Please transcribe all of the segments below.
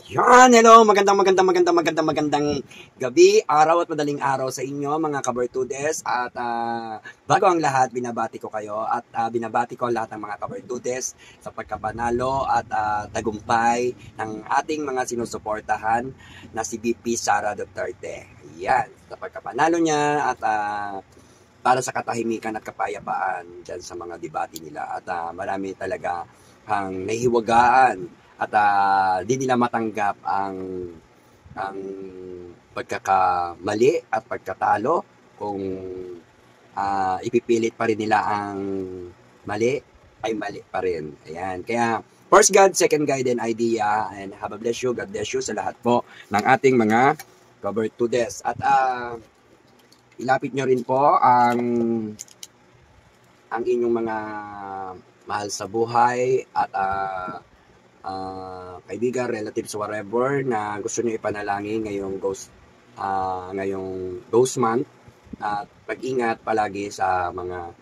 Yan, hello, magandang gabi, araw at madaling araw sa inyo mga kabartudes. At bago ang lahat, binabati ko kayo at binabati ko lahat ng mga kabartudes sa pagkapanalo at tagumpay ng ating mga sinusuportahan na si VP Sara Duterte. Yan, sa pagkapanalo niya at para sa katahimikan at kapayapaan dyan sa mga debate nila. At marami talaga ang nahiwagaan at di nila matanggap ang pagkakamali at pagkatalo kung ipipilit pa rin nila ang mali ay mali pa rin. Ayan. Kaya first God, second guide and idea, and have a bless you, God bless you sa lahat po ng ating mga kabartudes. At ilapit nyo rin po ang inyong mga mahal sa buhay at kaibigan, relatives, whatever na gusto niyo ipanalangin ngayong ghost month. At pag-ingat palagi sa mga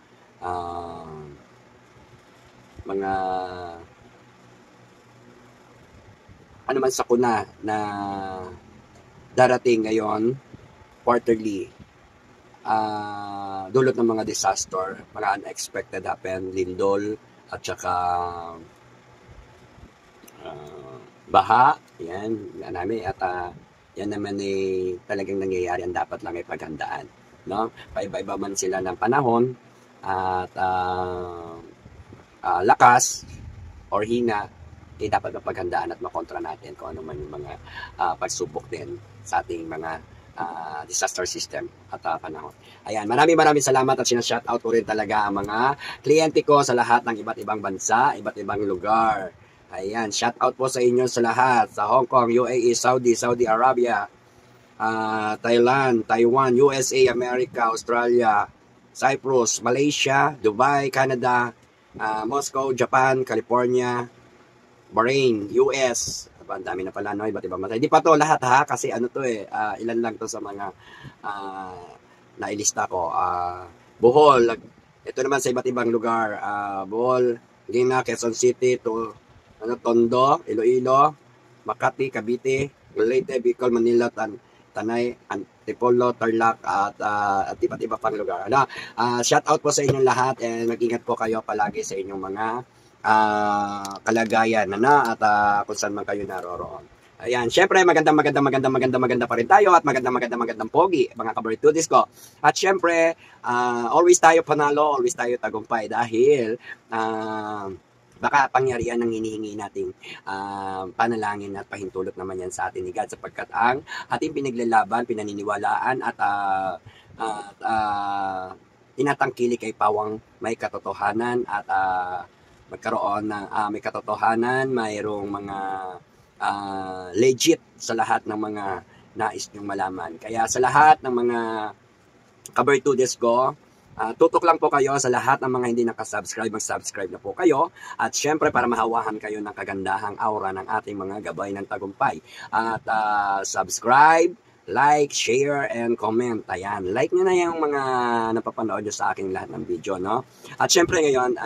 ano man sakuna na darating ngayon quarterly. Dulot ng mga disaster, mga unexpected happen, lindol at saka baha, yan namin. At yan naman talagang nangyayari, ang dapat lang ay paghandaan, no? Paiba-iba man sila ng panahon at lakas or hina, dapat mapaghandaan at makontra natin kung ano man yung mga pagsubok din sa ating mga disaster system at panahon. Ayan, maraming salamat at sinashoutout ko rin talaga ang mga kliyente ko sa lahat ng iba't ibang bansa, iba't ibang lugar. Ayan, shout out po sa inyo sa lahat. Sa Hong Kong, UAE, Saudi Arabia, Thailand, Taiwan, USA, America, Australia, Cyprus, Malaysia, Dubai, Canada, Moscow, Japan, California, Bahrain, US. Ang dami na pala, no? Iba't ibang bansa. Hindi pa to lahat ha, kasi ano to ilan lang to sa mga nailista ko. Bohol, ito naman sa iba't ibang lugar. Bohol, Gina, Quezon City, Tondo, Iloilo, Makati, Cavite, Leyte, Bicol, Manila, Tanay, Antipolo, Tarlac at iba't iba pang lugar. Shout out po sa inyong lahat and mag-ingat po kayo palagi sa inyong mga kalagayan at kung saan man kayo naroroon. Ayan, syempre maganda pa rin tayo at magandang pogi mga kabartudis ko. At syempre, always tayo panalo, always tayo tagumpay dahil baka pangyarihan ng hinihingi nating panalangin at pahintulot naman yan sa atin ni God, sapagkat ang ating pinaglalaban, pinaniniwalaan at tinatangkilik kay pawang may katotohanan at magkaroon ng may katotohanan, mayroong mga legit sa lahat ng mga nais nyong malaman. Kaya sa lahat ng mga kabartudes ko, tutok lang po kayo sa lahat ng mga hindi nakasubscribe, mag-subscribe na po kayo. At syempre para mahawahan kayo ng kagandahang aura ng ating mga gabay ng tagumpay. At subscribe, like, share, and comment. Ayan, like nyo na yung mga napapanood nyo sa aking lahat ng video, no? At syempre ngayon,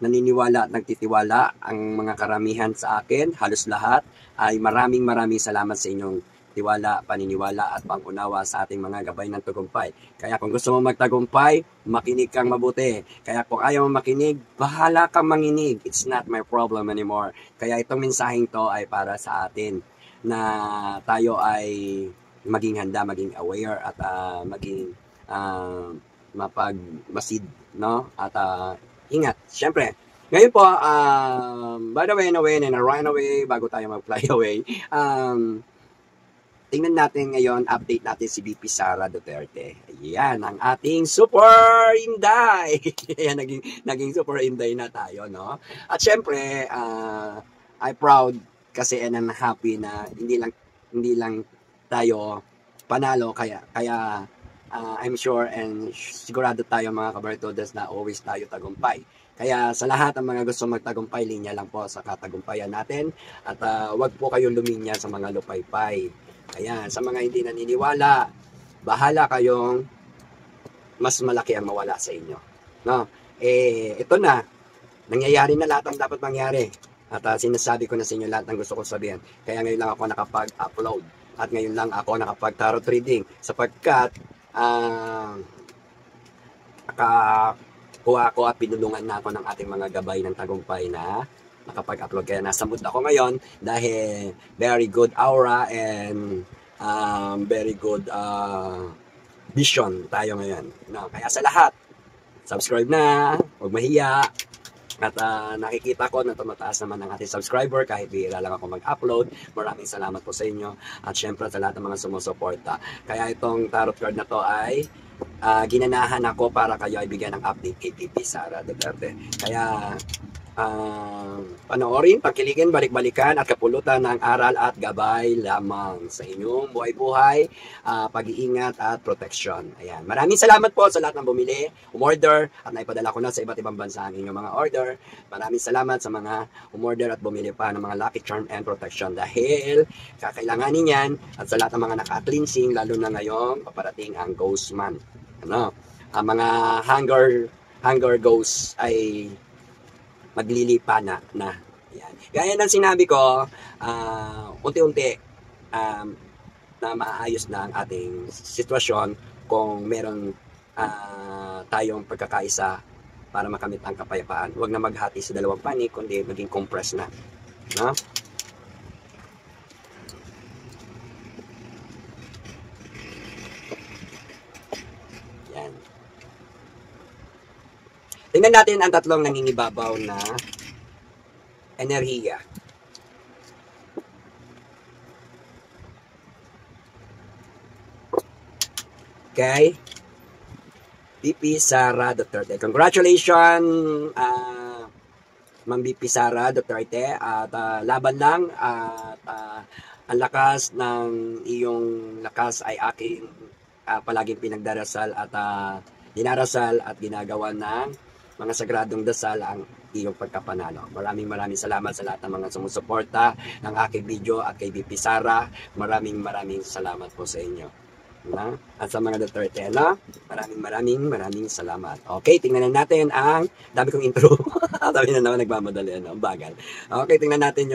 naniniwala at nagtitiwala ang mga karamihan sa akin, halos lahat, ay maraming salamat sa inyong tiwala, paniniwala at pangunawa sa ating mga gabay ng tagumpay. Kaya kung gusto mo magtagumpay, makinig kang mabuti. Kaya kung ayaw mo makinig, bahala kang manginig. It's not my problem anymore. Kaya itong mensaheng to ay para sa atin na tayo ay maging handa, maging aware at maging mapagmasid, no? At ingat. Siyempre, ngayon po, by the way, right away, bago tayo mag-fly away, tingnan natin ngayon, update natin si VP Sara Duterte. Ayan, ang ating super inday. Ayan, naging super inday na tayo, no? At syempre, I'm proud kasi and I'm happy na hindi lang tayo panalo, kaya I'm sure and sigurado tayo mga kabartudes na always tayo tagumpay. Kaya sa lahat ng mga gusto magtagumpay, linya lang po sa katagumpayan natin at wag po kayong luminya sa mga lupaypay. Ayan, sa mga hindi naniniwala, bahala kayong mas malaki ang mawala sa inyo. No? Ito na, nangyayari na lahat ang dapat mangyari. At sinasabi ko na sa inyo lahat ng gusto ko sabihin. Kaya ngayon lang ako nakapag-upload. At ngayon lang ako nakapag-tarot reading. Sapagkat, nakakuha ako at pinulungan na ako ng ating mga gabay ng tagumpay na nakapag-upload. Kaya nasa mood ako ngayon dahil very good aura and very good vision tayo ngayon. No? Kaya sa lahat, subscribe na, huwag mahiya. At nakikita ko na tumataas naman ang ating subscriber kahit bihira lang ako mag-upload. Maraming salamat po sa inyo. At syempre sa lahat ng mga sumusuporta. Kaya itong tarot card na to ay ginanahan ako para kayo ay bigyan ng update kay VP Sara Duterte. Kaya panoorin, pagkiligin, balik-balikan at kapulutan ng aral at gabay lamang sa inyong buhay-buhay, pag-iingat at protection. Ayan. Maraming salamat po sa lahat ng bumili, umorder at naipadala ko na sa iba't ibang bansa ang inyong mga order. Maraming salamat sa mga umorder at bumili pa ng mga Lucky Charm and Protection dahil kakailanganin yan at sa lahat ng mga naka-cleansing lalo na ngayon paparating ang Ghost Month. Ano? Ang mga hunger ghosts ay maglilipa na. Yan. Gaya ng sinabi ko, unti-unti na maayos na ang ating sitwasyon kung meron tayong pagkakaisa para makamit ang kapayapaan. Huwag na maghati sa dalawang panig, kundi maging compress na. No? Yan. Tingnan natin ang tatlong nangingibabaw na enerhiya. Okay? VP Sara Duterte. Congratulations, Ma'am VP Sara Duterte. At laban lang at ang lakas ng iyong lakas ay aking palaging pinagdarasal at dinarasal at ginagawa ng mga sagradong dasal ang iyong pagkapanalo. Maraming salamat sa lahat ng mga sumusuporta ng aking video at kay VP Sara. Maraming salamat po sa inyo. Na? At sa mga Duterte, na? Maraming salamat. Okay, tingnan na natin ang dami kong intro. Dami na naman nagmamadali, ang bagal. Okay, tingnan natin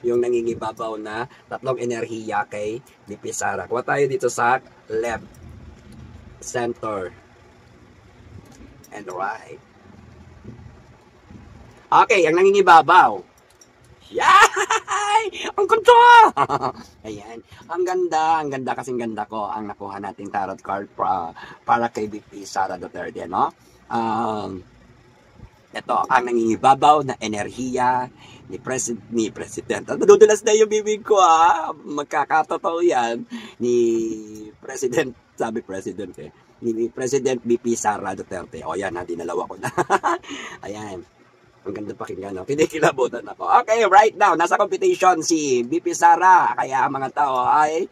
yung nangingibabaw na tatlong enerhiya kay VP Sara. Kuha tayo dito sa left, center, and right. Okay, ang nangingibabaw. Yay! Ang ganda! Ayan. Ang ganda kasing ganda ko ang nakuha nating tarot card para kay VP Sara Duterte, no? Ito, ang nangingibabaw na enerhiya ni President. Nadudulas na yung bibig ko, magkakatotoo yan. Ni President, sabi President ni President VP Sara Duterte. O yan, dinalawa ko na. Ayan. Ang ganda pakinggan, no? Kinikilabutan ako. Okay, right now, nasa competition si VP Sara. Kaya ang mga tao ay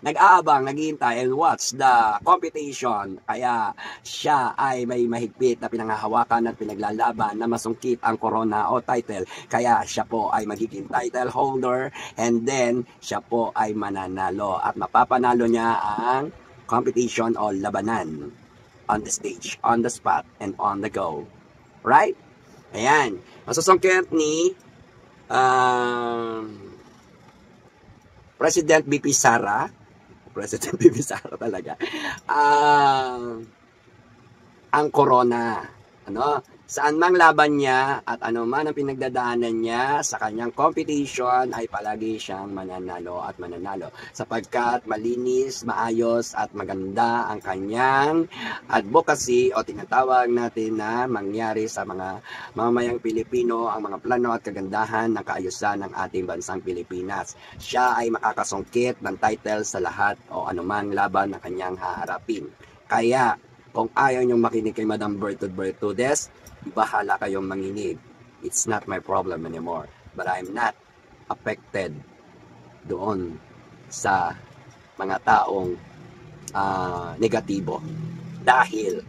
nag-aabang, naghihintay and watch the competition. Kaya siya ay may mahigpit na pinanghahawakan at pinaglalaban na masungkit ang corona o title. Kaya siya po ay magiging title holder and then siya po ay mananalo at mapapanalo niya ang competition o labanan on the stage, on the spot, and on the go. Right? Ayan. Masusungkit ni President VP Sara. President VP Sara talaga. Ang corona. Ano? Saan mang laban niya at ano man ang pinagdadaanan niya sa kanyang competition ay palagi siyang mananalo at mananalo. Sapagkat malinis, maayos at maganda ang kanyang advocacy o tinatawag natin na mangyari sa mga mamamayang Pilipino ang mga plano at kagandahan ng kaayusan ng ating bansang Pilipinas. Siya ay makakasungkit ng title sa lahat o anumang laban na kanyang haharapin. Kaya kung ayaw niyong makinig kay Madam Bertudes, bahala kayong manginig. It's not my problem anymore. But I'm not affected doon sa mga taong negatibo. Dahil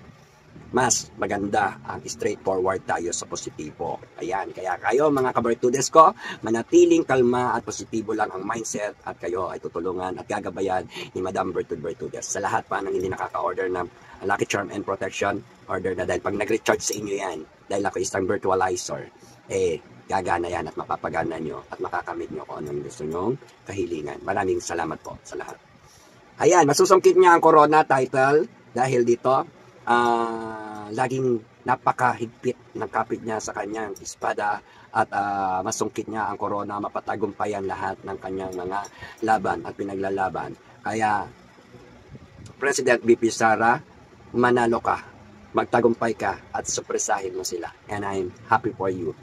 mas maganda ang straightforward tayo sa positibo. Ayan, kaya kayo mga kabertudes ko, manatiling kalma at positibo lang ang mindset at kayo ay tutulungan at gagabayan ni Madam Bertudes. Sa lahat pa ng hindi nakaka-order ng Lucky Charm and Protection, order na dahil pag nag-recharge sa inyo yan, dahil ako isang virtualizer, gagana yan at mapapagana nyo at makakamit nyo kung anong gusto nyong kahilingan. Maraming salamat po sa lahat. Ayan, masusungkit niya ang corona title dahil dito, laging napakahigpit ng kapit niya sa kanyang espada at masungkit niya ang corona, mapatagumpayan lahat ng kanyang mga laban at pinaglalaban. Kaya, President BP Sara, manalo ka, magtagumpay ka at supresahin mo sila. And I'm happy for you.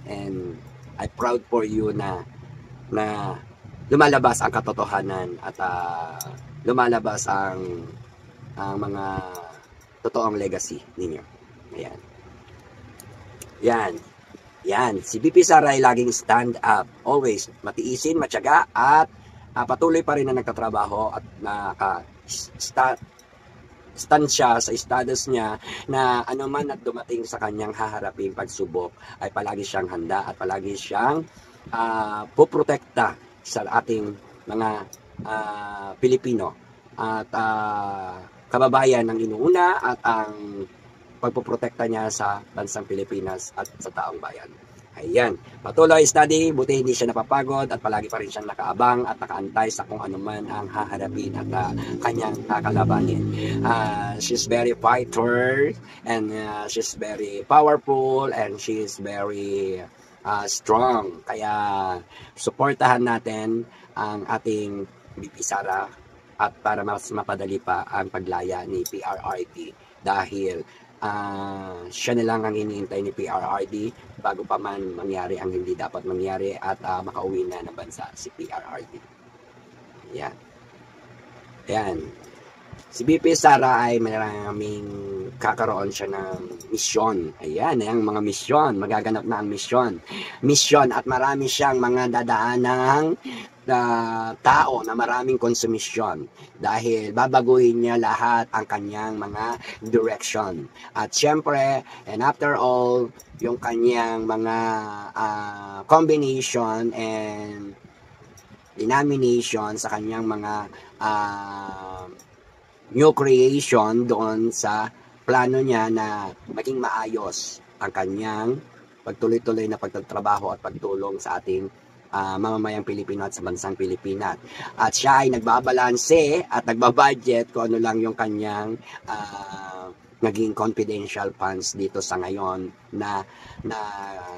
And I'm proud for you na lumalabas ang katotohanan at lumalabas ang mga totoong legacy ninyo. Ayan. Yan. Si BP Sara ay laging stand up. Always matiisin, matyaga at patuloy pa rin na nagtatrabaho at stand siya sa status niya na anuman at dumating sa kanyang haharaping pagsubok ay palagi siyang handa at palagi siyang poprotekta sa ating mga Pilipino at kababayan ng inuuna at ang pagpoprotekta niya sa bansang Pilipinas at sa taong bayan. Ayan, patuloy study, buti hindi siya napapagod at palagi pa rin siyang nakaabang at nakaantay sa kung ano man ang haharapin at kanyang kakalabanin. She's very fighter and she's very powerful and she's very strong. Kaya suportahan natin ang ating BP Sara at para mas mapadali pa ang paglaya ni PRRD dahil siya na lang ang iniintay ni PRRD bago pa man mangyari ang hindi dapat mangyari at makauwi na ng bansa si PRRD. Yan. Si BP Sara ay maraming kakaroon siya ng misyon. Ayan, ang mga misyon. Magaganap na ang misyon. Misyon at marami siyang mga dadaanang tao na maraming konsumisyon dahil babaguhin niya lahat ang kanyang mga direction. At syempre, and after all, yung kanyang mga combination and denomination sa kanyang mga new creation doon sa plano niya na maging maayos ang kanyang pagtuloy-tuloy na pagtatrabaho at pagtulong sa ating mamamayang Pilipino at sa bansang Pilipinas. At siya ay nagbabalanse at nagbabudget kung ano lang yung kanyang naging confidential funds dito sa ngayon na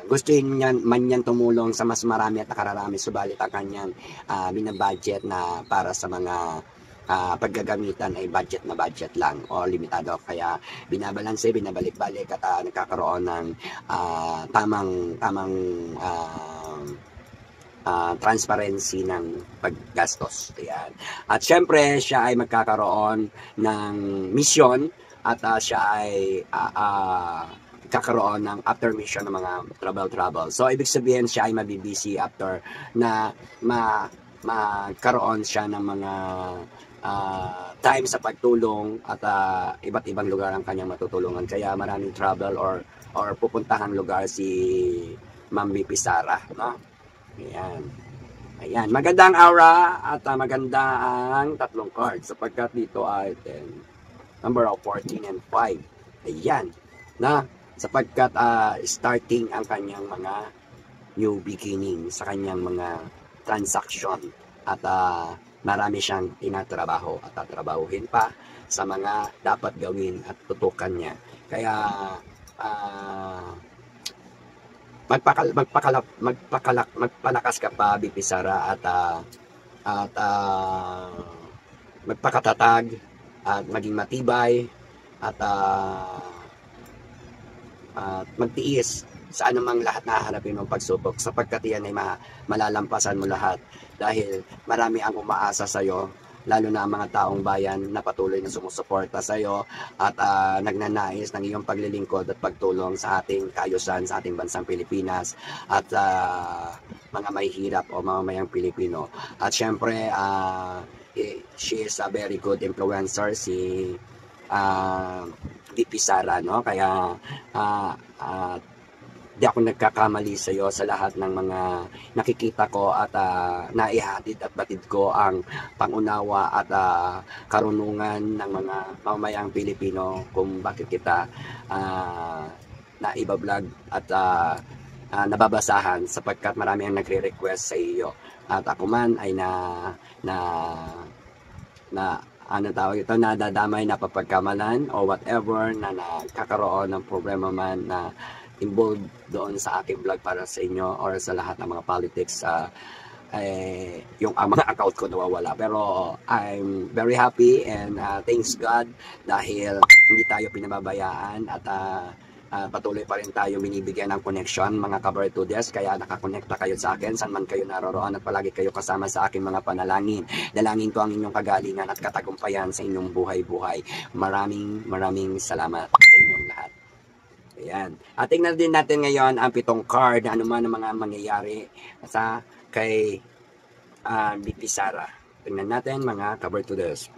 gustuhin niya man niyan tumulong sa mas marami at nakararami, subalit ang kanyang binabudget na para sa mga paggagamitan ay budget lang o limitado, kaya binabalanse, binabalik-balik at nagkakaroon ng tamang transparency ng paggastos. Ayan. At syempre siya ay magkakaroon ng misyon at siya ay kakaroon ng after mission ng mga travel. So ibig sabihin siya ay mabibisi after na magkaroon siya ng mga time sa pagtulong at iba't ibang lugar ang kanyang matutulungan. Kaya maraming travel or pupuntahan lugar si Ma'am BP Sara, no? Ayan. Magandang aura at maganda ang tatlong cards sapagkat dito ay 10, number of 14 and 5. Ayan. Na sapagkat starting ang kanyang mga new beginning sa kanyang mga transaction at marami siyang tinatrabaho at tatrabahuhin pa sa mga dapat gawin at tutukan niya. Kaya magpalakas ka pa, BP Sara, at magpakatatag at maging matibay at magtiis sa anumang lahat na haharapin mong pagsubok sapagkat yan ay malalampasan mo lahat dahil marami ang umaasa sa iyo, lalo na ang mga taong bayan na patuloy na sumusuporta sa iyo at nagnanais ng iyong paglilingkod at pagtulong sa ating kaayusan, sa ating bansang Pilipinas at mga mahihirap o mamamayang Pilipino. At syempre, she is a very good influencer, si BP Sara, no? Kaya di ako nagkakamali sa iyo sa lahat ng mga nakikita ko at naihatid at batid ko ang pangunawa at karunungan ng mga mamamayang Pilipino kung bakit kita na ibablog at nababasahan sapagkat marami ang nagre-request sa iyo. At ako man ay na ano tawag ito, nadadamay, napapagkamalan o whatever na nakakaroon ng problema man na involved doon sa aking vlog para sa inyo or sa lahat ng mga politics, yung mga account ko nawawala. Pero I'm very happy and thanks God dahil hindi tayo pinababayaan at patuloy pa rin tayo binibigyan ng connection mga kabartudes, kaya nakakonekta kayo sa akin saan man kayo naroroon at palagi kayo kasama sa aking mga panalangin. Dalangin ko ang inyong kagalingan at katagumpayan sa inyong buhay-buhay. Maraming salamat sa inyong lahat. Ayan. At tingnan din natin ngayon ang 7 card, ano man ang mga mangyayari sa kay BP Sara. Tingnan natin mga kabartudes.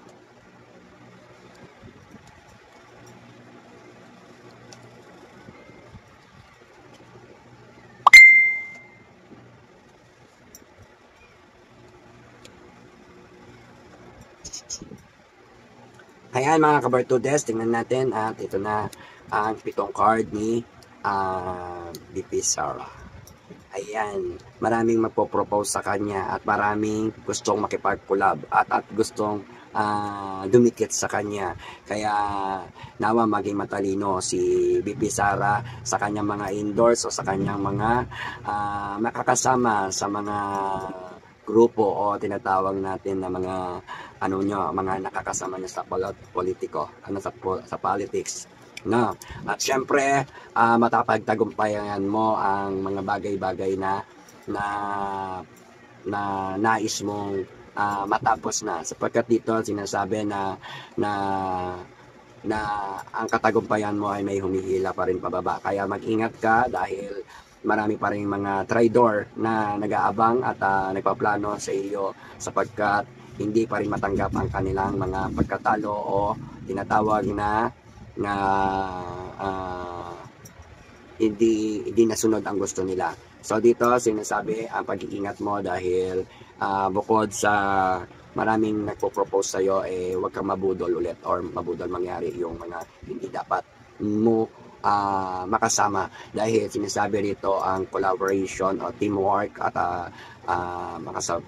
Ayan mga kabartudes, tingnan natin at ito na ang 7 card ni BP Sara. Ayan, maraming magpo-propose sa kanya at maraming gustong makipag-collab at gustong dumikit sa kanya. Kaya nawa maging matalino si BP Sara sa kanyang mga indoors o sa kanyang mga makakasama sa mga grupo o tinatawag natin na mga mga nakakasama niya sa politiko, sa politics. No. At syempre, matapagtagumpayan mo ang mga bagay-bagay na nais mong matapos na. Sapagkat dito sinasabi na ang katagumpayan mo ay may humihila pa rin pababa. Kaya mag-ingat ka dahil marami pa rin mga traidor na nag-aabang at nagpaplano sa iyo sapagkat hindi pa rin matanggap ang kanilang mga pagkatalo o tinatawag na hindi nasunod ang gusto nila. So dito sinasabi ang pag-iingat mo dahil bukod sa maraming nagpo-propose sa iyo, huwag kang mabudol ulit or mabudol mangyari yung mga hindi dapat mo makasama dahil sinasabi rito ang collaboration o teamwork at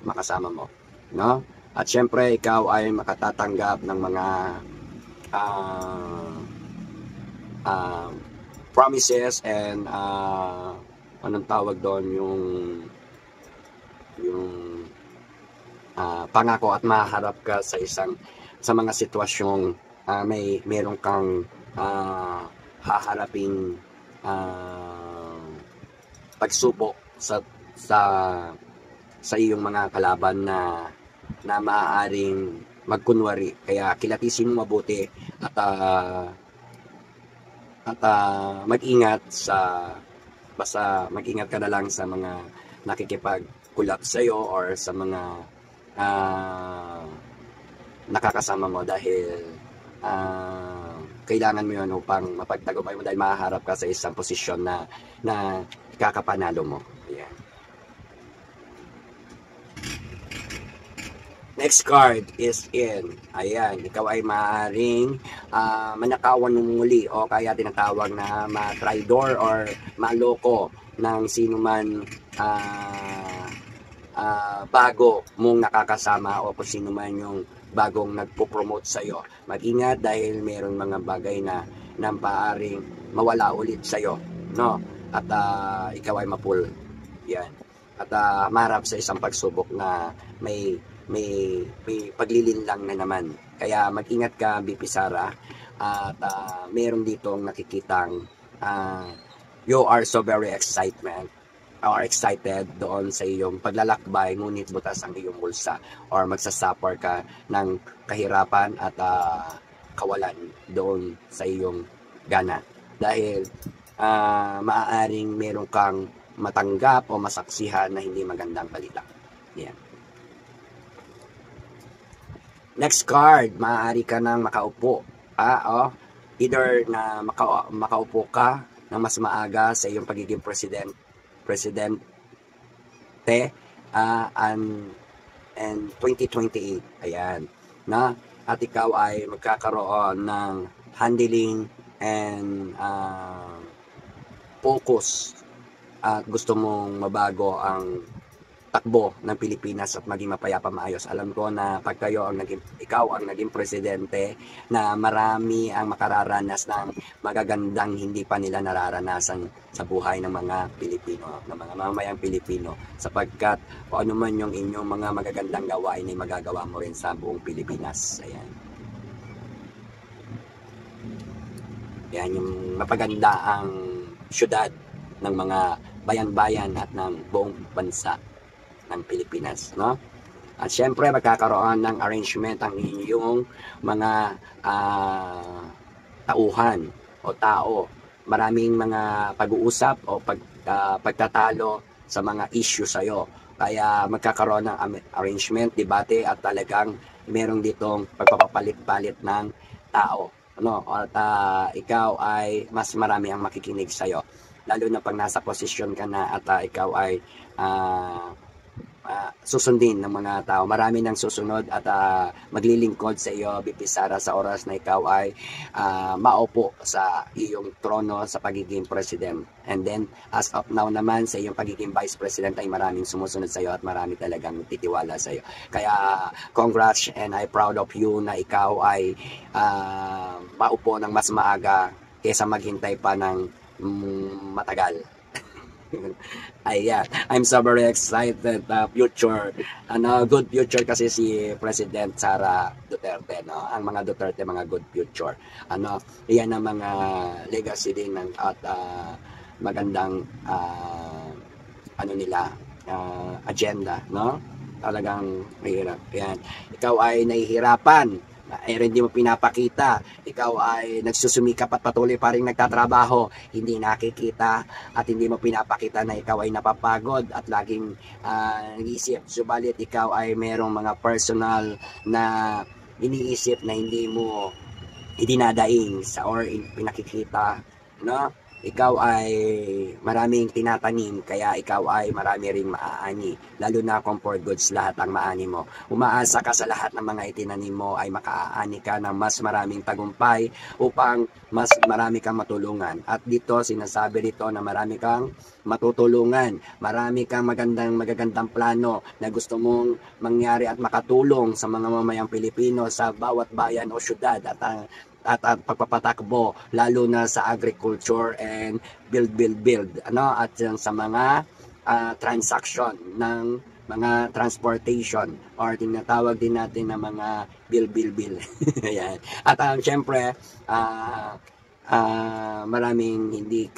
makasama mo, no? At syempre ikaw ay makatatanggap ng mga promises and anong tawag doon, yung pangako at maharap ka sa mga sitwasyong meron kang haharaping pagsubok sa iyong mga kalaban na maaaring magkunwari. Kaya kilatisin mo mabuti at mag-ingat basta mag-ingat ka na lang sa mga nakikipag-collab sa iyo or sa mga nakakasama mo dahil kailangan mo yun upang mapagtagumpay mo dahil mahaharap ka sa isang posisyon na ikakapanalo mo. Ayan. Next card is in. Ayan, ikaw ay maaaring manakawan ng muli o kaya tinatawag na ma-traidor or maloko ng sino man bago mong nakakasama o kung sino man yung bagong nagpo-promote sa iyo. Mag-ingat dahil mayroong mga bagay na paaring mawala ulit sa iyo, no? At ikaw ay mapul. Yan. At marap sa isang pagsubok na may paglilinlang na naman. Kaya mag-ingat ka, BP Sara. At meron ditong nakikitang you are so very excited doon sa iyong paglalakbay, ngunit butas ang iyong bulsa or magsasuffer ka ng kahirapan at kawalan doon sa iyong gana dahil maaaring meron kang matanggap o masaksihan na hindi magandang balita. Yan. Next card, maaari ka nang makaupo. Either na makaupo ka ng mas maaga sa iyong pagiging presidente and 2028. Ayan. Na? At ikaw ay magkakaroon ng handling and focus at gusto mong mabago ang takbo ng Pilipinas at maging mapayapa maayos. Alam ko na pag ikaw ang naging presidente, na marami ang makararanas ng magagandang hindi pa nila nararanasan sa buhay ng mga Pilipino, ng mga mamamayang Pilipino, sapagkat kung ano man yung inyong mga magagandang gawain ay magagawa mo rin sa buong Pilipinas. Ayan. Yan yung mapaganda ang syudad ng mga bayan-bayan at ng buong bansa ng Pilipinas, no? At syempre magkakaroon ng arrangement ang inyong mga tauhan o tao. Maraming mga pag-uusap o pagtatalo sa mga issue sa'yo. Kaya magkakaroon ng arrangement, debate, at talagang merong ditong pagpapapalit-palit ng tao. Ano? At ikaw ay mas marami ang makikinig sa'yo. Lalo na pag nasa posisyon ka na at ikaw ay susundin ng mga tao. Marami nang susunod at maglilingkod sa iyo, BP Sara, sa oras na ikaw ay maupo sa iyong trono sa pagiging president. And then, as of now naman, sa iyong pagiging vice president ay maraming sumusunod sa iyo at marami talagang titiwala sa iyo. Kaya, congrats, and I'm proud of you na ikaw ay maupo ng mas maaga kaysa maghintay pa ng matagal. Ayan, I'm so very excited. Future, good future kasi si President Sara Duterte, no? Ang mga Duterte, mga good future. Iyan ang mga legacy din ng at magandang agenda, no? Talagang mahirap. Yan. Ikaw ay nahihirapan, hindi mo pinapakita, ikaw ay nagsusumikap at patuloy pa rin nagtatrabaho, hindi nakikita at hindi mo pinapakita na ikaw ay napapagod at laging nag-iisip. Subalit ikaw ay merong mga personal na iniisip na hindi mo idinadaing sa or pinakikita, no? Ikaw ay maraming tinatanim, kaya ikaw ay marami ring maaani. Lalo na kung for goods lahat ang maani mo. Umaasa ka sa lahat ng mga itinanim mo ay makaaani ka ng mas maraming tagumpay upang mas marami kang matulungan. At dito sinasabi dito na marami kang matutulungan, marami kang magagandang plano na gusto mong mangyari at makatulong sa mga mamayang Pilipino sa bawat bayan o syudad at pagpapatakbo, lalo na sa agriculture and build, at sa mga transaction ng mga transportation or tinatawag din natin na mga bill. Ayan. At syempre maraming hindi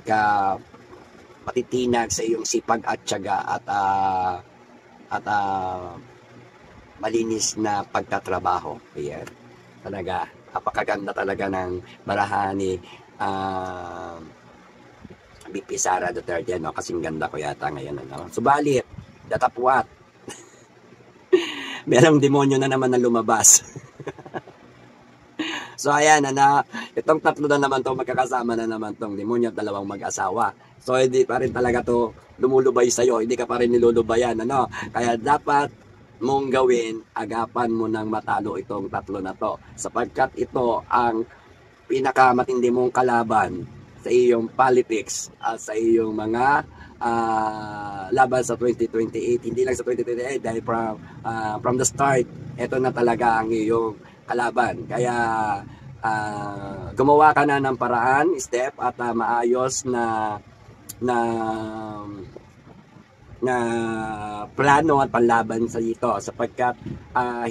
ka patitinag sa iyong sipag at tiyaga at malinis na pagtatrabaho. Ayan. Talaga, napakaganda talaga ng barahan ni BP Sara Duterte, no? Kasing ganda ko yata ngayon, no? Subalit, datapwat, merong demonyo na naman na lumabas. So ayan, itong tatlo na naman to, magkakasama na naman tong demonyo at dalawang mag-asawa. So hindi pa rin talaga to lumulubay sa'yo, hindi ka pa rin nilulubayan, Kaya dapat mong gawin, agapan mo ng matalo itong tatlo na to, sapagkat ito ang pinakamatindi mong kalaban sa iyong politics at sa iyong mga laban sa 2028. Hindi lang sa 2028, dahil from the start, ito na talaga ang iyong kalaban. Kaya gumawa ka na ng paraan, step at maayos na plano at panlaban sa ito, sapagkat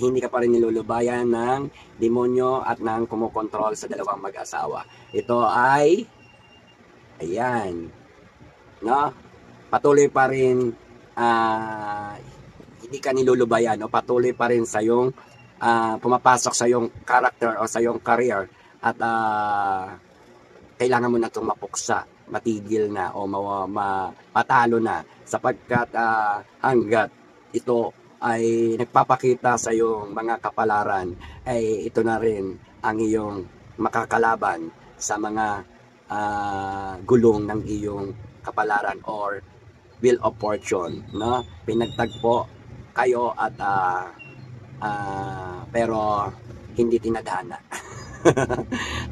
hindi ka pa rin nilulubayan ng demonyo at ng kumukontrol sa dalawang mag-asawa. Ito ay ayan, no? Patuloy pa rin hindi ka nilulubayan, o patuloy pa rin sa yung pumapasok sa yung character o sa yung career at kailangan mo na itong mapuksa, matigil na o matalo na, sapagkat hanggat ito ay nagpapakita sa iyong mga kapalaran, ay ito na rin ang iyong makakalaban sa mga gulong ng iyong kapalaran or wheel of fortune, no? Pinagtagpo kayo at pero hindi tinadhana.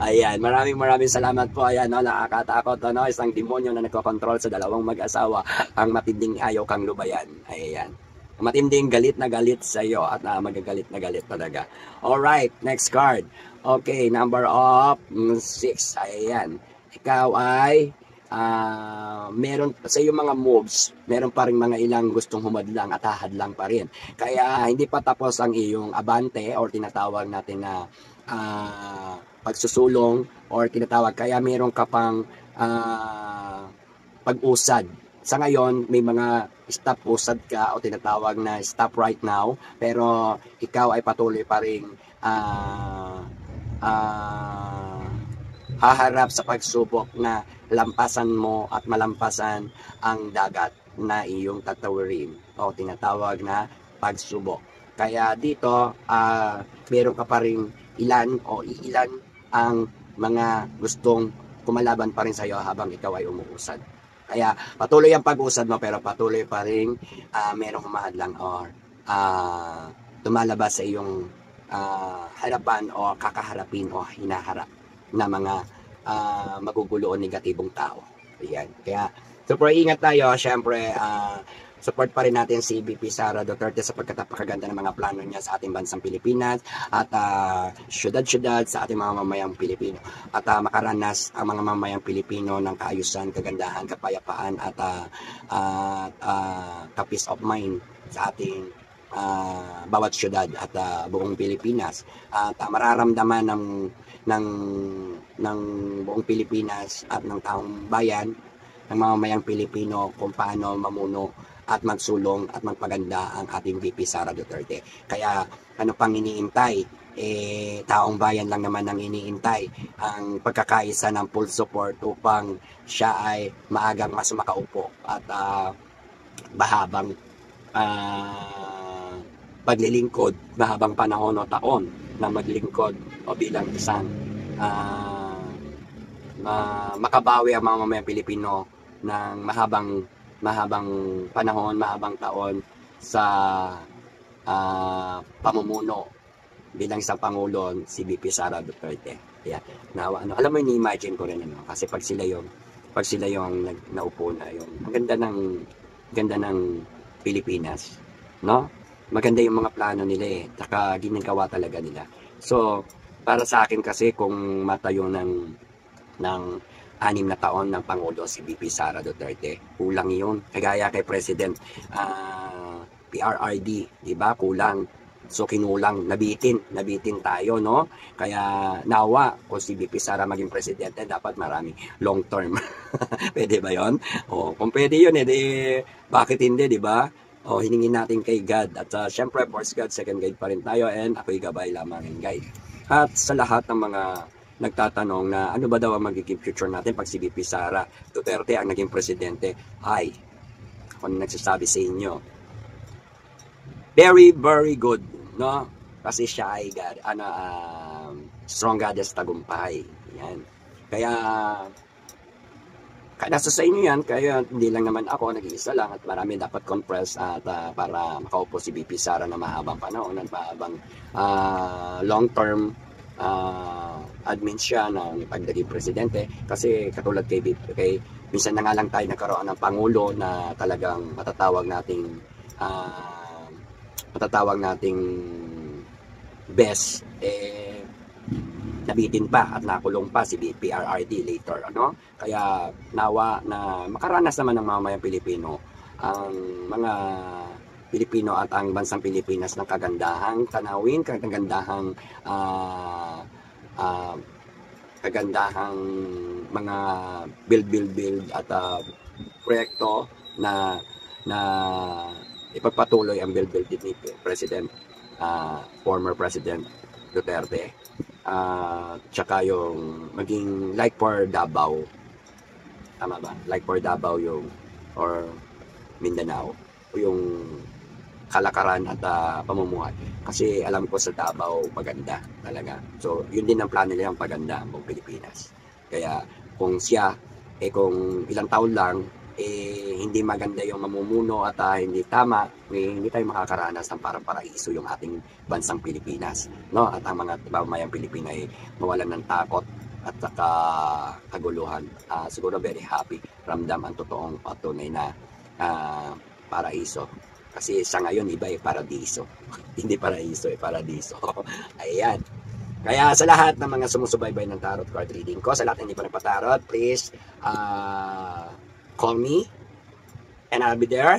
Ayan, maraming salamat po. Ayan, no, nakakatakot, no, isang demonyo na nagkokontrol sa dalawang mag-asawa, ang matinding ayaw kang lubayan. Ayan. Matinding galit na galit sa iyo at magagalit na galit talaga. Alright, next card. Okay, number of 6. Ayan. Ikaw ay meron sa iyong mga moves, meron pa rin mga ilang gustong humadlang at hahadlang pa rin. Kaya hindi pa tapos ang iyong abante or tinatawag natin na pagsusulong or tinatawag. Kaya meron ka pang pag-usad. Sa ngayon, may mga stop usad ka o tinatawag na stop right now, pero ikaw ay patuloy pa rin haharap sa pagsubok na lampasan mo at malampasan ang dagat na iyong tatawirin o tinatawag na pagsubok. Kaya dito, meron ka pa rin ilan o iilan ang mga gustong kumalaban pa rin sa iyo habang ikaw ay umuusad. Kaya patuloy ang pag-usad mo pero patuloy pa rin merong humahadlang or tumalabas sa iyong harapan o kakaharapin o hinaharap na mga magugulo o negatibong tao. Ayan. Kaya super ingat tayo. Siyempre, support pa rin natin si VP Sara Duterte sa pagkatapakaganda ng mga plano niya sa ating bansang Pilipinas at syudad-syudad sa ating mga mamayang Pilipino. At makaranas ang mga mamayang Pilipino ng kaayusan, kagandahan, kapayapaan at ka-peace of mind sa ating bawat syudad at buong Pilipinas. At mararamdaman ng buong Pilipinas at ng taong bayan ng mamamayang Pilipino kung paano mamuno at magsulong at magpaganda ang ating VP Sara Duterte. Kaya ano pang iniintay? Taong bayan lang naman ang iniintay ang pagkakaisa ng full support upang siya ay maagang mas makaupo at mahabang paglilingkod, mahabang panahon o taon na maglingkod o bilang isang makabawi ang mga mamayang Pilipino ng mahabang panahon, mahabang taon sa pamumuno bilang isang Pangulo si VP Sara Duterte. Yeah. Alam mo, ni-imagine ko rin kasi pag sila yung naupo na yung ganda ng Pilipinas, no? Maganda yung mga plano nila taka ginagawa talaga nila. So, para sa akin kasi kung matayo ng 6 na taon ng Pangulo si VP Sara Duterte, kulang yun. Kagaya kay President PRRD, di ba? Kulang. So kinulang, nabitin tayo, no? Kaya nawa kung si VP Sara maging presidente, dapat marami long term. Pwede ba yon? Kung pwede yun, bakit hindi, di ba? Hiningin natin kay God. At syempre, first God, second guide pa rin tayo, and ako'y gabay lamang and guide. At sa lahat ng mga nagtatanong na ano ba daw ang magiging future natin pag si VP Sara Duterte ang naging presidente, ay ako na nagsasabi sa inyo, very good, no? Kasi siya ay strong goddess tagumpay. Yan. Kaya nasa sa inyo yan, kaya hindi lang naman ako, nag-iisa lang at marami dapat compress at para makaupo si VP Sara na mahabang panahon at mahabang long term admin siya ng pagdating presidente. Kasi katulad kay minsan na nga lang tayo nagkaroon ng Pangulo na talagang matatawag nating best, nabitin pa at nakulong pa si PRRD later, ano? Kaya nawa na makaranas naman ng mamayang Pilipino, ang mga Pilipino at ang bansang Pilipinas ng kagandahang tanawin, kagandahang mga build at proyekto na ipagpatuloy ang build ni President former President Duterte. Tsaka yung maging like for Davao, tama ba? Like for Davao yung or Mindanao o yung kalakaran at pamumuhay. Kasi alam ko sa Davao maganda talaga. So yun din ang plano nila, ang paganda ang buong Pilipinas. Kaya kung siya kung ilang taon lang hindi maganda yung mamumuno at hindi tama, hindi tayo makakaranas ng parang paraiso yung ating bansang Pilipinas, no? At ang mga mamayang Pilipino ay mawalan ng takot at saka kaguluhan. Siguro very happy, ramdam ang totoong patunay na paraiso. Kasi sa ngayon, iba ay paradiso. Hindi paraiso, paradiso. Ayan. Kaya sa lahat ng mga sumusubaybay ng tarot card reading ko, sa lahat ng hindi pa nagpatarot, please call me and I'll be there.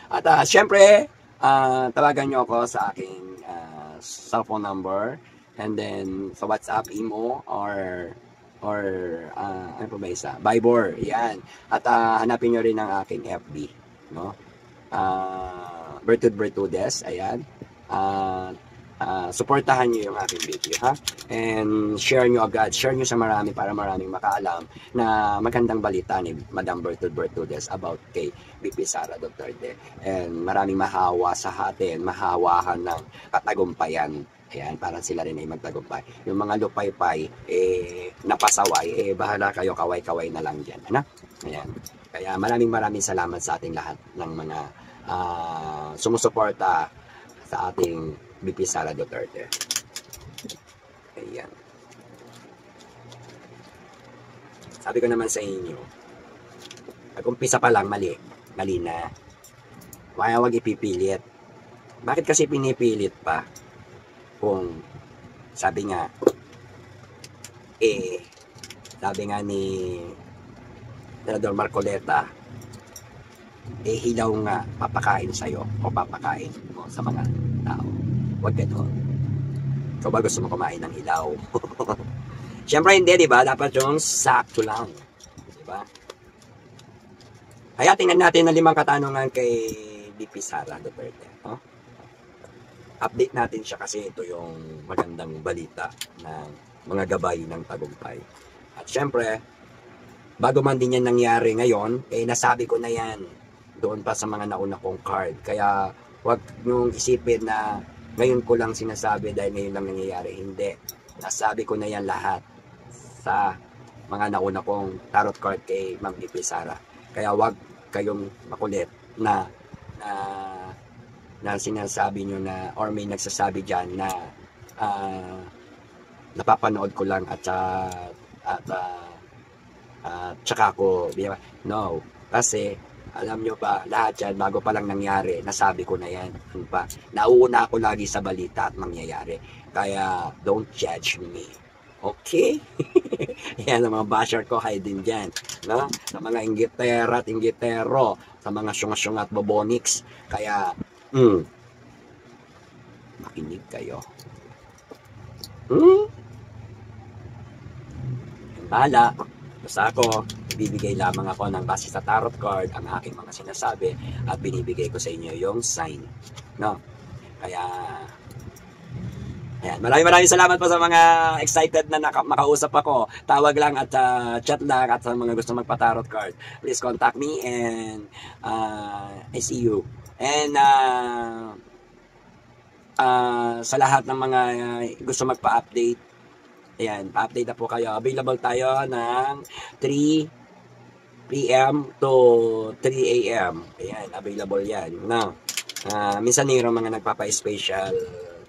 At syempre, tawagan nyo ako sa aking cellphone number, and then sa WhatsApp, imo, or ano pa ba isa? Viber, yan. At hanapin nyo rin ang aking FB, no? Bertud Bertudes, ayan. Suportahan nyo yung aking video, ha? And share nyo agad, share nyo sa marami para maraming makaalam na magandang balita ni Madam Bertud Bertudes about kay VP Sara Duterte. And maraming mahawa sa atin, mahawahan ng katagumpayan. Ayan, para sila rin ay magtagumpay. Yung mga lupaypay, napasaway, bahala kayo, kaway-kaway na lang dyan. Ano? Ayan. Kaya maraming salamat sa ating lahat ng mga sumusuporta sa ating VP Sara Duterte. Ayan. Sabi ko naman sa inyo, pag-umpisa pa lang, mali na. Wag ipipilit. Bakit kasi pinipilit pa? Kung sabi nga ni Senador Marcoleta, hilaw nga papakain sa'yo o papakain mo sa mga tao. Huwag gano'n. Ikaw ba gusto mo kumain ng hilaw? Siyempre hindi, di ba? Dapat yung sakto lang. Di ba? Kaya tingnan natin ang 5 katanungan kay VP Sara Duterte. Oh? Update natin siya kasi ito yung magandang balita ng mga gabay ng tagumpay. At siyempre, bago man din yan nangyari ngayon, nasabi ko na yan doon pa sa mga nauna kong card. Kaya huwag niyong isipin na ngayon ko lang sinasabi dahil ngayon lang nangyayari. Hindi. Nasabi ko na yan lahat sa mga nauna kong tarot card kay Ma'am VP Sara. Kaya huwag kayong makulit na sinasabi nyo na, or may nagsasabi dyan na napapanood ko lang at tsaka ako, no, kasi alam nyo ba, lahat yan bago pa lang nangyari, nasabi ko na yan. Ano pa, nauuna ako lagi sa balita at mangyayari, kaya don't judge me, okay? Yan ang mga basher ko, hide din dyan, no? Sa mga inggitera at inggitero, sa mga syunga-syunga at bobonics, kaya makinig kayo. Bala. Basta ako, bibigay lamang ako ng base sa tarot card ang aking mga sinasabi at binibigay ko sa inyo yung sign. No? Kaya, ayan. Maraming salamat po sa mga excited na makausap ako. Tawag lang at chat lang, at sa mga gusto magpa-tarot card, please contact me and I see you. And sa lahat ng mga gusto magpa-update, ayan, pa-update na po kayo. Available tayo ng 3 p.m. to 3 a.m. Ayan, available yan. No? Minsan mayroong mga nagpapa-special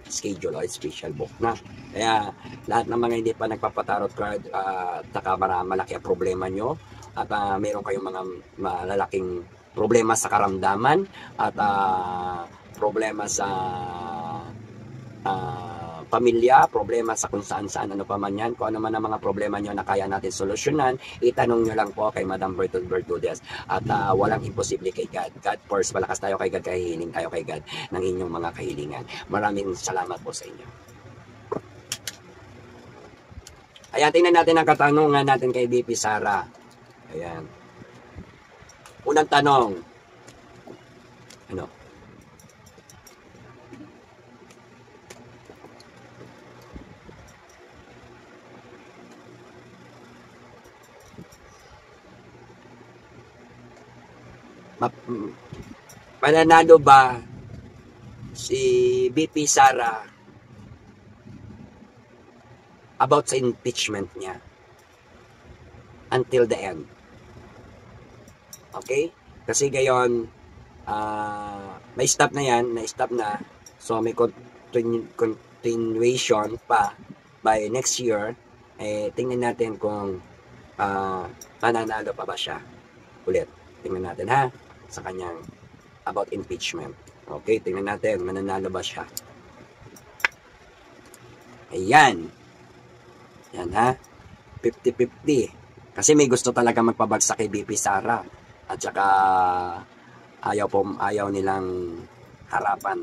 schedule o special book na. Kaya lahat ng mga hindi pa nagpapatarot card, taka malaki ang problema nyo, at mayroon kayong mga malalaking problema sa karamdaman at problema sa pamilya, problema sa kung saan-saan, ano pa man yan, kung ano man ang mga problema nyo na kaya natin solusyonan, itanong nyo lang po kay Madam Bertud Bertudes. At walang imposible kay God. God first, malakas tayo kay God, kahihiling tayo kay God ng inyong mga kahilingan. Maraming salamat po sa inyo. Ayan, tingnan natin ang katanungan natin kay VP Sara. Ayan. Unang tanong. Ano? Mananalo ba si VP Sara about sa impeachment niya until the end? Okay? Kasi gayon, may stop na yan, na-stop na. So, may continuation pa by next year. Tingnan natin kung mananalo pa ba siya ulit. Tingnan natin ha, sa kanyang about impeachment. Okay, tingnan natin, mananalo ba siya. Ayan. Yan ha, 50-50. Kasi may gusto talaga magpabagsak kay BP Sara. At saka ayaw nilang harapan.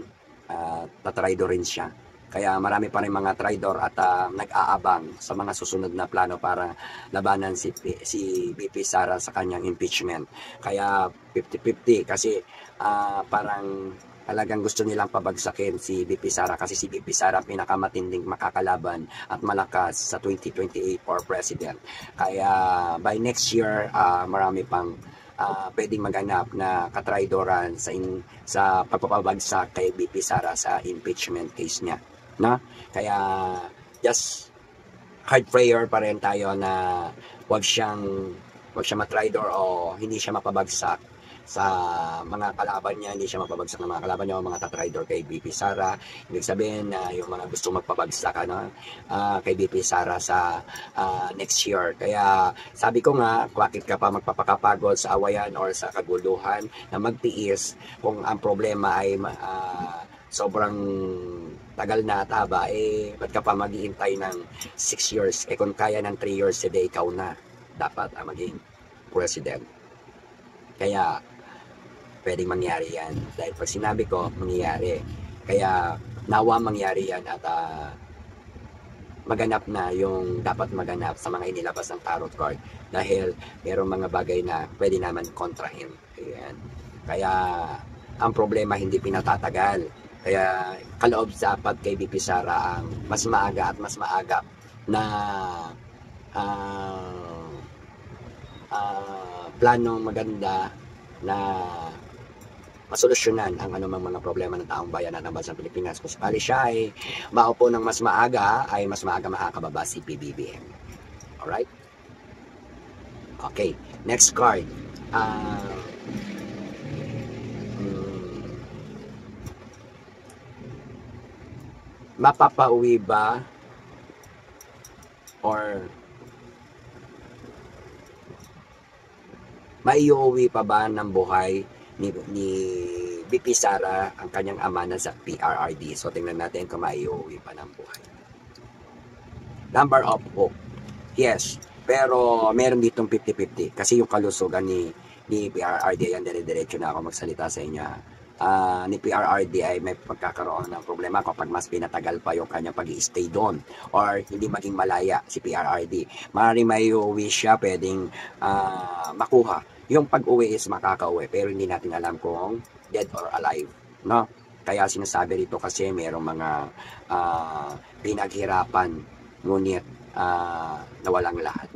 Tatraido rin siya. Kaya marami pa rin mga traidor at nag-aabang sa mga susunod na plano para labanan si BP Sara sa kanyang impeachment. Kaya 50-50 kasi parang talagang gusto nilang pabagsakin si BP Sara kasi si BP Sara pinakamatinding makakalaban at malakas sa 2028 for president. Kaya by next year, marami pang pwedeng maganap na katraidoran sa pagpapabagsak kay BP Sara sa impeachment case niya. No? Kaya just hard prayer pa rin tayo na wag siya matraidor o hindi siya mapabagsak sa mga kalaban niya, hindi siya mapabagsak ng mga kalaban niya o mga tatraidor kay BP Sara. Ibig sabihin na yung mga gusto magpabagsak kay BP Sara sa next year. Kaya sabi ko nga, bakit ka pa magpapakapagod sa awayan or sa kaguluhan na magtiis kung ang problema ay sobrang tagal na at haba, ba't ka pa maghihintay ng 6 years? Kung kaya ng 3 years, ikaw na dapat maging president. Kaya pwedeng mangyari yan. Dahil pag sinabi ko, mangyayari. Kaya nawa mangyari yan at maganap na yung dapat maganap sa mga inilabas ng tarot card. Dahil mayroong mga bagay na pwede naman kontrahin. Ayan. Kaya ang problema hindi pinatatagal. Kaya kaloob dapat kay BP Sara ang mas maaga at mas maagap na planong maganda na masolusyonan ang anumang mga problema ng taong bayan at ng bansang Pilipinas. Kung sakali siya ay maupo ng mas maaga, ay mas maaga makakababa si PBBM. Alright? Okay, next card. Mapapauwi ba or maiuwi pa ba ng buhay ni BP Sara ang kanyang ama na sa PRRD? So tingnan natin kung maiuwi pa ng buhay. Number of hope. Yes, pero meron ditong 50-50 kasi yung kalusugan ni PRRD, ayan, dire-diretso na ako magsalita sa inyo. Ni PRRD ay may pagkakaroon ng problema kapag mas pinatagal pa yung kanyang pag-i-stay doon or hindi maging malaya si PRRD. Maaaring may uwi siya, pwedeng makuha. Yung pag-uwi is makaka-uwi pero hindi natin alam kung dead or alive. No? Kaya sinasabi rito kasi mayroong mga pinaghirapan ngunit nawalang lahat.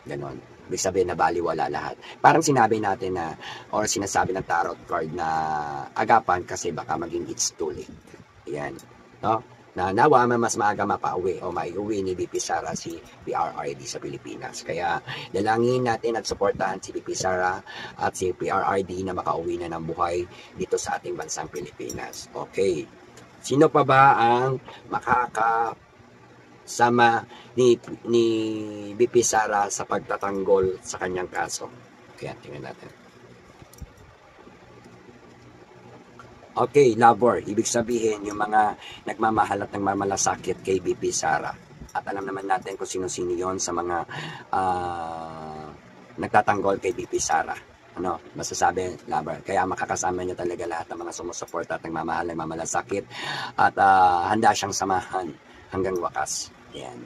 Ganon. Ibig sabihin na baliwala lahat. Parang sinabi natin na, or sinasabi ng tarot card na agapan kasi baka maging it's too late. Ayan. No? Na nawa mas maaga mapauwi o maiuwi ni BP Sara si PRRD sa Pilipinas. Kaya dalangin natin at suportahan si BP Sara at si PRRD na makauwi na ng buhay dito sa ating bansang Pilipinas. Okay. Sino pa ba ang sama ni BP Sara sa pagtatanggol sa kanyang kaso? Kaya tingnan natin. Okay, lover. Ibig sabihin, yung mga nagmamahal at nagmamalasakit kay BP Sara. At alam naman natin kung sino-sino yon sa mga nagtatanggol kay BP Sara. Ano, masasabi, lover. Kaya makakasama niya talaga lahat ng mga sumusuporta at nagmamahal, nagmamalasakit. At handa siyang samahan hanggang wakas. Yan.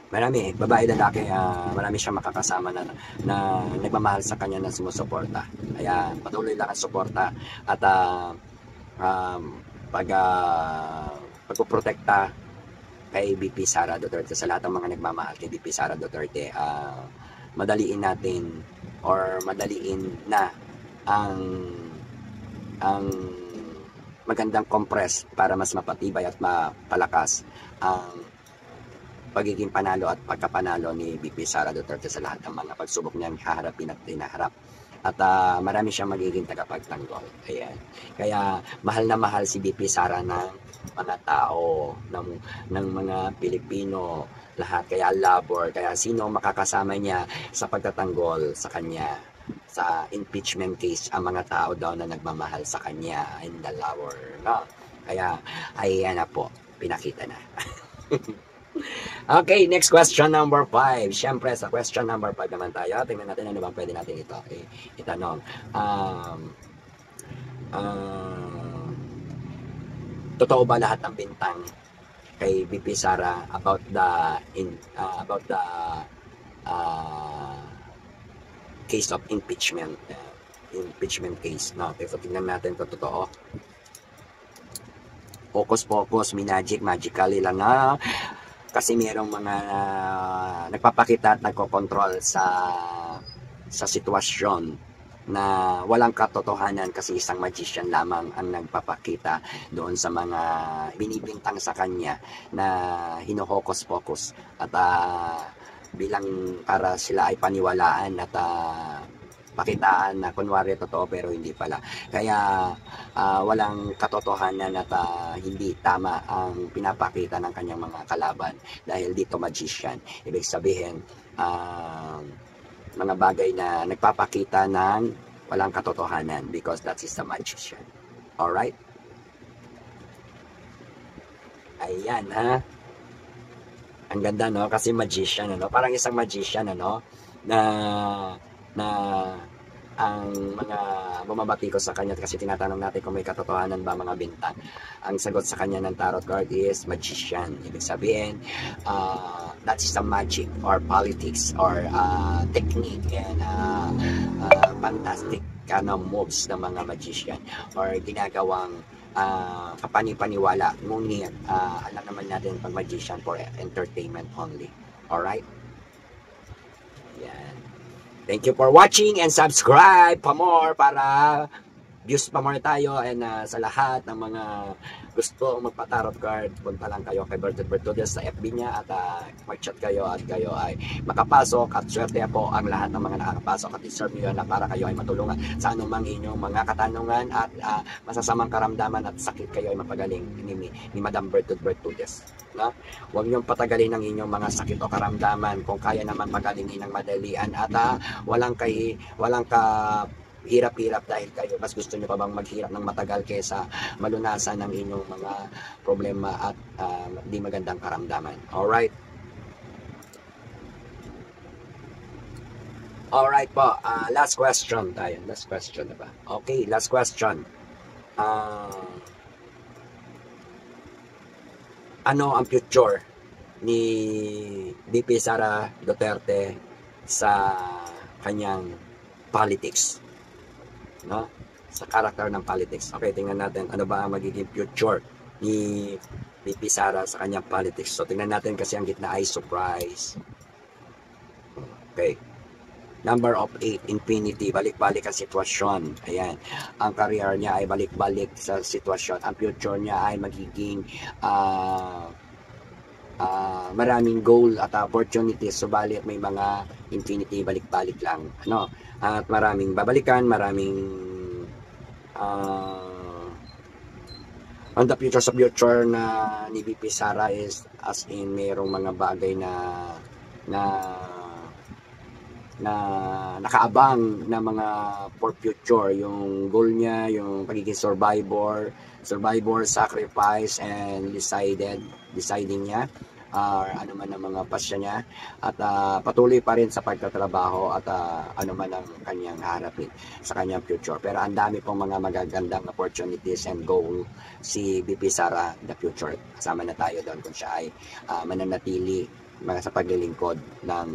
Marami, babae, lalaki, marami siyang makakasama na nagmamahal sa kanya na sumusuporta. Kaya patuloy lang ang suporta at pagpoprotekta kay BP Sara Duterte sa lahat ng mga nagmamahal kay BP Sara Duterte. Madaliin natin or madaliin na ang magandang compress para mas mapatibay at mapalakas ang pagiging panalo at pagkapanalo ni VP Sara Duterte sa lahat ng mga pagsubok niyang haharapin at tinaharap. At marami siyang magiging tagapagtanggol. Ayan. Kaya mahal na mahal si VP Sara ng mga tao, ng mga Pilipino, lahat. Kaya labor, kaya sino makakasama niya sa pagtatanggol sa kanya sa impeachment case, ang mga tao daw na nagmamahal sa kanya in the labor. No? Kaya, ayan na po, pinakita na. Okay, next question number 5. Siyempre, sa question number 5 naman tayo. Tingnan natin ano bang pwede natin ito itanong. Totoo ba lahat ng bintang kay VP Sara about the case of impeachment case? No? So, tingnan natin kung totoo. Focus, magically lang na. Kasi mayroong mga nagpapakita at nagkokontrol sa sitwasyon na walang katotohanan kasi isang magician lamang ang nagpapakita doon sa mga binibintang sa kanya na hinohokos-pokos at bilang para sila ay paniwalaan at pakitaan na kunwari totoo pero hindi pala. Kaya walang katotohanan at hindi tama ang pinapakita ng kanyang mga kalaban dahil dito magician. Ibig sabihin, mga bagay na nagpapakita ng walang katotohanan because that is the magician. Alright? Ayan, ha? Ang ganda, no? Kasi magician, ano? Parang isang magician, ano? Na ang mga bumabati ko sa kanya kasi tinatanong natin kung may katotohanan ba mga bintang. Ang sagot sa kanya ng tarot card is magician. Ibig sabihin, that is the magic or politics or technique and fantastic moves ng mga magician or ginagawang kapani-paniwala. Ngunit alam naman natin pag magician for entertainment only. Alright? Yan. Thank you for watching and subscribe pa more para views pa more tayo and sa lahat ng mga gusto magpa-tarot card, punta lang kayo kay Bertud Bertudes sa FB niya at mag-chat kayo at kayo ay makapasok at swerte po ang lahat ng mga nakakapasok at deserve nyo na para kayo ay matulungan sa anumang inyong mga katanungan at masasamang karamdaman at sakit kayo ay mapagaling ni Madam Bertud Bertudes. No? Huwag niyong patagalin ang inyong mga sakit o karamdaman kung kaya naman pagalingin ng madalian at walang hirap-hirap dahil kayo mas gusto nyo pa bang maghirap ng matagal kesa malunasan ng inyong mga problema at di magandang karamdaman. Alright? Alright po, last question tayo. Last question na ba? Okay, last question. Ano ang future ni VP Sara Duterte sa kanyang politics? No? Sa character ng politics. Okay, tingnan natin ano ba ang magiging future ni VP Sara sa kanyang politics. So, tingnan natin kasi ang gitna ay surprise. Okay. Number of 8, infinity. Balik-balik ang sitwasyon. Ayan. Ang career niya ay balik-balik sa sitwasyon. Ang future niya ay magiging maraming goal at opportunities. Subalit may mga infinity, balik-balik lang. Ano? At maraming babalikan, maraming on the future sa future na ni VP Sara is as in mayroong mga bagay na nakaabang na mga for future. Yung goal niya, yung pagiging survivor, sacrifice, and deciding niya ano man ang mga pasya niya at patuloy pa rin sa pagtatrabaho at ano man ang kanyang harapin sa kanyang future. Pero ang dami pong mga magagandang opportunities and goal si VP Sara in the future. Kasama na tayo doon kung siya ay mananatili sa paglilingkod ng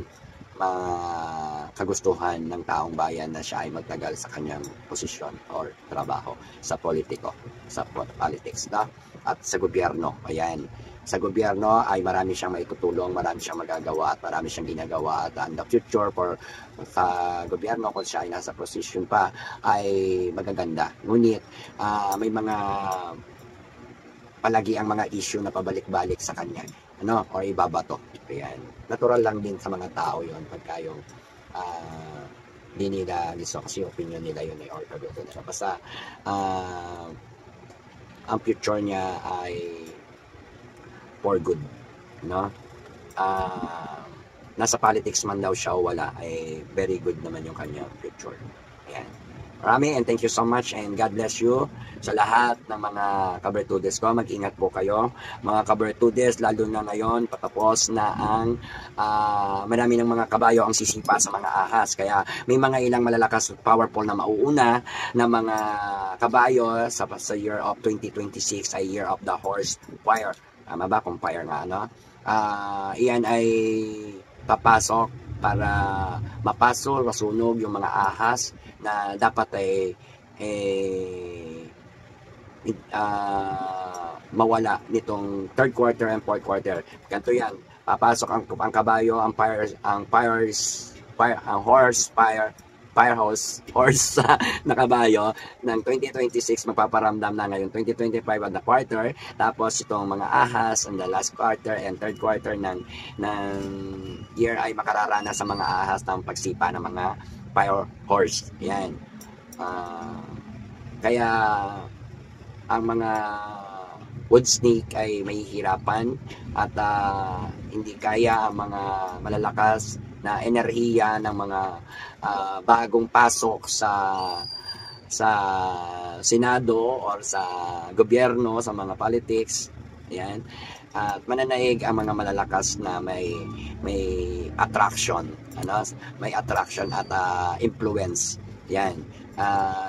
kagustuhan ng taong bayan na siya ay magtagal sa kanyang posisyon or trabaho sa politics na at sa gobyerno. Ayan. Sa gobyerno ay marami siyang maitutulong, marami siyang magagawa at marami siyang ginagawa at the future for sa gobyerno kung siya ay nasa posisyon pa ay magaganda. Ngunit may mga palagi ang mga issue na pabalik-balik sa kanya ano, or ibabato. Ayan. Natural lang din sa mga tao yon pagka yung di nila gusto kasi opinion nila yun or kagusto nila. Basta ang future niya ay for good, no? Nasa politics man daw siya o wala, ay very good naman yung kanyang future. Ayan. Marami, and thank you so much, and God bless you sa lahat ng mga kabertudes ko. Mag-ingat po kayo, mga kabertudes, lalo na ngayon, patapos na ang marami ng mga kabayo ang sisipa sa mga ahas. Kaya may mga ilang malalakas at powerful na mauuna na mga kabayo sa year of 2026 ay year of the horse fire. Tama ba kung fire nga, ano? Iyan ay papasok para masunog yung mga ahas na dapat mawala nitong third quarter and fourth quarter. Ganito yan, papasok ang kabayo, ang horse na kabayo ng 2026 magpaparamdam na ngayon 2025 at the quarter, tapos itong mga ahas and the last quarter and third quarter ng year ay makararanas sa mga ahas ng pagsipa ng mga fire horse. Yan. Kaya ang mga wood snake ay mahihirapan at hindi kaya ang mga malalakas na enerhiya ng mga bagong pasok sa Senado or sa gobyerno, sa mga politics. Ayan. At mananaig ang mga malalakas na may attraction, ano? May attraction at influence. Yan.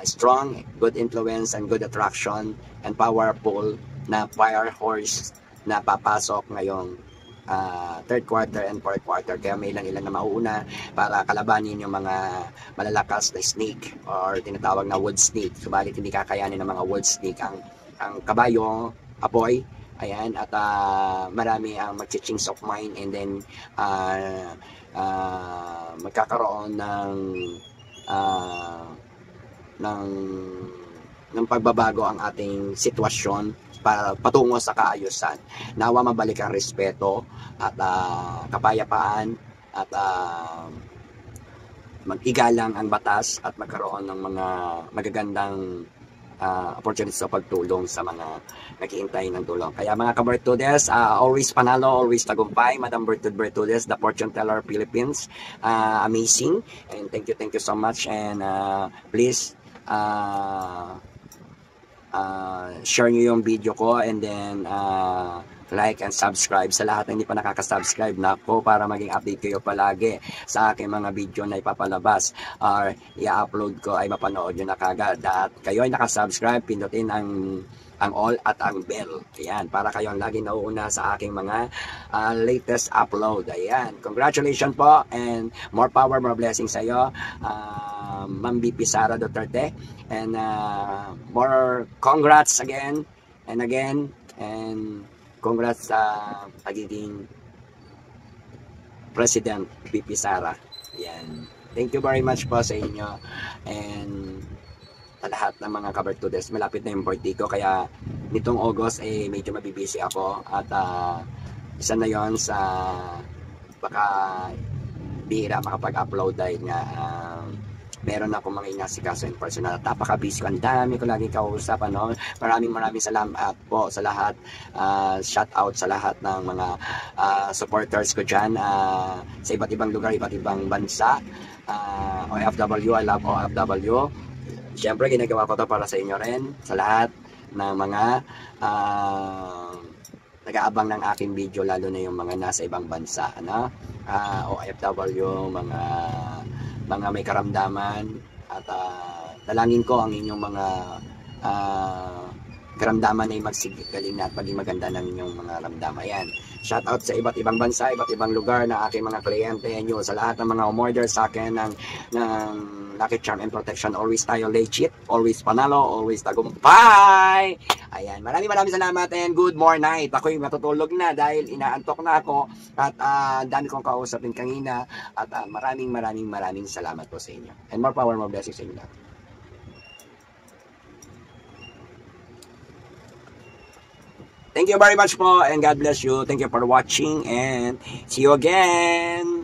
Strong, good influence and good attraction and powerful na fire horse na papasok ngayong third quarter and fourth quarter. Kaya may ilan na mauuna para kalabanin yung mga malalakas na snake or tinatawag na wood snake. Subalit hindi kakayanin ng mga wood snake ang kabayo, apoy. Ayan, at marami ang mag-change of mind, and then magkakaroon ng pagbabago ang ating sitwasyon para patungo sa kaayusan. Nawa mabalik ang respeto at kapayapaan at mag-igalang ang batas at magkaroon ng mga magagandang opportunities sa pagtulong sa mga naghihintay ng tulong. Kaya mga kabertudes, always panalo, always tagumpay. Madam Bertudes, the fortune teller Philippines. Amazing. And thank you so much. And please share nyo yung video ko, and then like and subscribe sa lahat na hindi pa nakaka-subscribe na po para maging update kayo palagi sa aking mga video na ipapalabas or i-upload ko ay mapanood nyo na kagad. At kayo ay nakasubscribe, pindutin ang all at ang bell. Ayan, para kayo ang lagi nauuna sa aking mga latest upload. Ayan, congratulations po and more power, more blessings sa iyo, Ma'am BP Sara Duterte, and more congrats again and again, and congrats sa pagiging President BP Sara. Ayan, thank you very much po sa inyo and sa lahat ng mga kabertudes. Malapit na yung birthday ko, kaya nitong August medyo mabibisi ako at isa na yon sa baka bihira makapag-upload dahil nga meron ako mga inasikaso in personal. Napaka-busy ko. Ang dami ko lagi kausap. Ano? Maraming salamat po sa lahat. Shout out sa lahat ng mga supporters ko dyan sa iba't ibang lugar, iba't ibang bansa. OFW, I love OFW. Siyempre, ginagawa ko to para sa inyo rin. Sa lahat ng mga nag-aabang ng aking video, lalo na yung mga nasa ibang bansa. Ano? OFW, mga may karamdaman, at dalangin ko ang inyong mga karamdaman ay magsigaling na at maging maganda ng inyong mga ramdaman. Ayan, shout out sa iba't ibang bansa, iba't ibang lugar na aking mga kliyente nyo, sa lahat ng mga umorder sa akin ng Lucky Charm and Protection. Always tayo legit, always panalo, always tagumpay. Ayan, maraming salamat and good more night. Ako'y matutulog na dahil inaantok na ako at dami kong kausapin kanina at maraming salamat po sa inyo. And more power, more blessings sa inyo. Thank you very much po and God bless you. Thank you for watching and see you again.